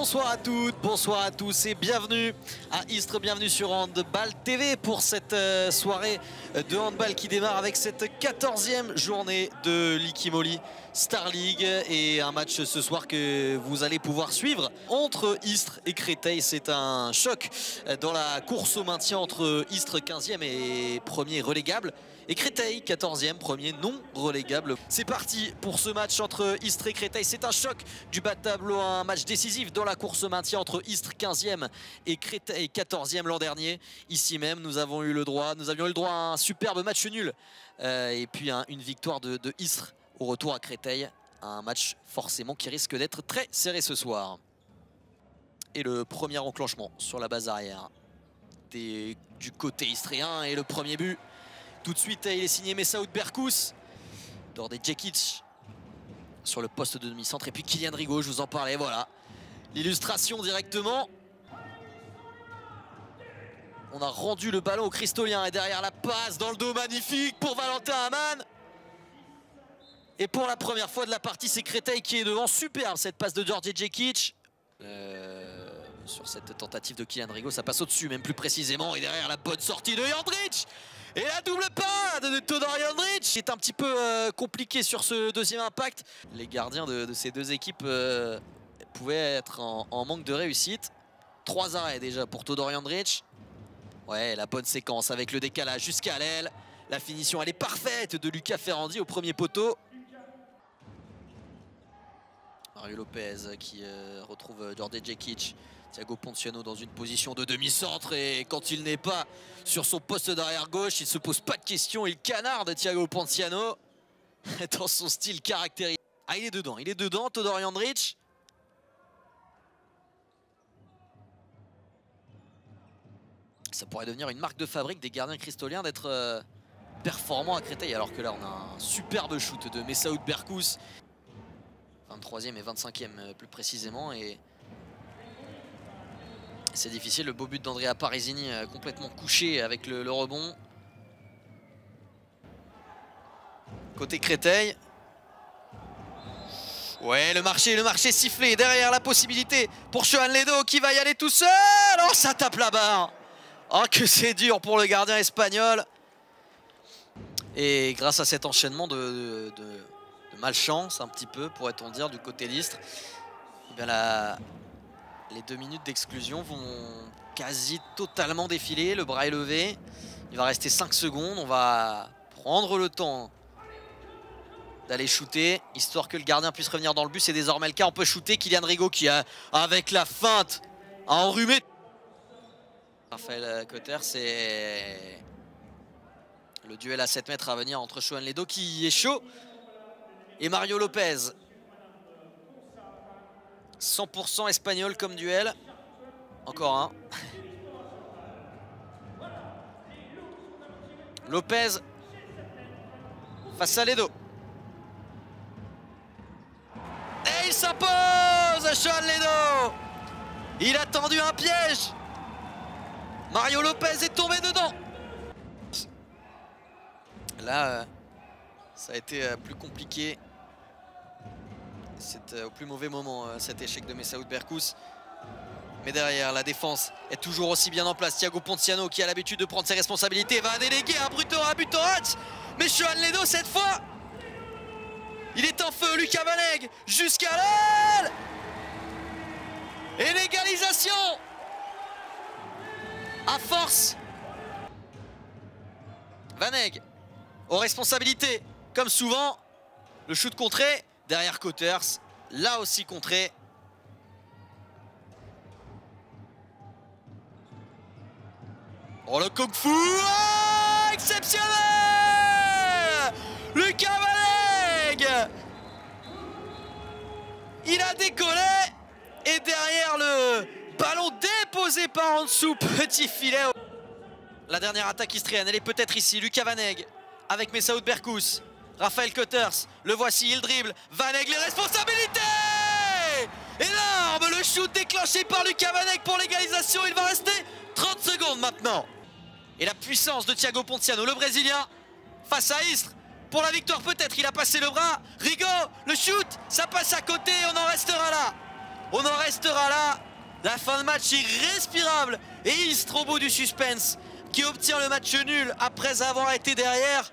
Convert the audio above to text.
Bonsoir à toutes, bonsoir à tous et bienvenue à Istres, bienvenue sur Handball TV pour cette soirée de handball qui démarre avec cette 14e journée de l'Ikimoli Star League et un match ce soir que vous allez pouvoir suivre entre Istres et Créteil. C'est un choc dans la course au maintien entre Istres 15e et premier relégable et Créteil 14e, premier non relégable. C'est parti pour ce match entre Istres et Créteil. C'est un choc du bas de tableau, un match décisif dans la course au maintien entre Istres 15e et Créteil 14e l'an dernier. Ici même, nous avions eu le droit à un superbe match nul et puis une victoire de Istres au retour à Créteil. Un match forcément qui risque d'être très serré ce soir. Et le premier enclenchement sur la base arrière du côté istréen et le premier but. Tout de suite, il est signé Messaoud Berkous. Dordé Djekic sur le poste de demi-centre. Et puis Kylian Rigaud, je vous en parlais, voilà. L'illustration directement. On a rendu le ballon au Cristolien. Et derrière la passe dans le dos, magnifique pour Valentin Aman. Et pour la première fois de la partie, c'est Créteil qui est devant. Superbe cette passe de Dordé Djekic. Sur cette tentative de Kylian Rigaud, ça passe au-dessus, même plus précisément. Et derrière la bonne sortie de Jandrić. Et la double parade de Todor Jandrić est un petit peu compliqué sur ce deuxième impact. Les gardiens de ces deux équipes pouvaient être en manque de réussite. 3 arrêts déjà pour Todor Jandrić. Ouais, la bonne séquence avec le décalage jusqu'à l'aile. La finition, elle est parfaite de Lucas Ferrandi au premier poteau. Mario Lopez qui retrouve Dordé Djekic. Thiago Ponciano dans une position de demi-centre et quand il n'est pas sur son poste d'arrière gauche, il ne se pose pas de questions, il canarde Thiago Ponciano dans son style caractéristique. Ah, il est dedans, Todor Jandrić. Ça pourrait devenir une marque de fabrique des gardiens cristoliens d'être performants à Créteil, alors que là on a un superbe shoot de Messaoud Berkous. 23e et 25e plus précisément, et c'est difficile. Le beau but d'Andrea Parisini complètement couché avec le rebond. Côté Créteil. Ouais, le marché sifflé. Derrière la possibilité pour Johan Ledo qui va y aller tout seul. Oh, ça tape la barre. Oh, que c'est dur pour le gardien espagnol. Et grâce à cet enchaînement de malchance, un petit peu, pourrait-on dire, du côté d'Istres, eh bien les 2 minutes d'exclusion vont quasi totalement défiler. Le bras est levé. Il va rester 5 secondes. On va prendre le temps d'aller shooter, histoire que le gardien puisse revenir dans le but. C'est désormais le cas. On peut shooter. Kylian Rigaud qui a, avec la feinte, a enrhumé. Raphaël Cotter, c'est le duel à 7 mètres à venir entre Johan Ledo qui est chaud et Mario Lopez. 100% espagnol comme duel. Encore un. Lopez face à Ledo. Et il s'impose, Johan Ledo. Il a tendu un piège. Mario Lopez est tombé dedans. Là, ça a été plus compliqué. C'est au plus mauvais moment cet échec de Messaoud Berkous. Mais derrière, la défense est toujours aussi bien en place. Thiago Ponciano qui a l'habitude de prendre ses responsabilités va déléguer à Butorac. Mais Johan Ledo cette fois, il est en feu. Lucas Vaneg jusqu'à l'aile. Et l'égalisation à force. Vaneg aux responsabilités comme souvent. Le shoot contré. Derrière Cotters, là aussi contré. Oh, le kung fu, oh, exceptionnel. Lucas Vaneg, il a décollé et derrière le ballon déposé par en dessous, petit filet. La dernière attaque istréenne, elle est peut-être ici. Lucas Vaneg avec Messaoud Berkous. Raphaël Cotters, le voici, il dribble. Vaneg, les responsabilités. Énorme, le shoot déclenché par Lucas Vaneg pour l'égalisation. Il va rester 30 secondes maintenant. Et la puissance de Thiago Ponciano, le Brésilien, face à Istres. Pour la victoire peut-être, il a passé le bras. Rigaud, le shoot, ça passe à côté et on en restera là. On en restera là. La fin de match irrespirable. Et Istres au bout du suspense qui obtient le match nul après avoir été derrière.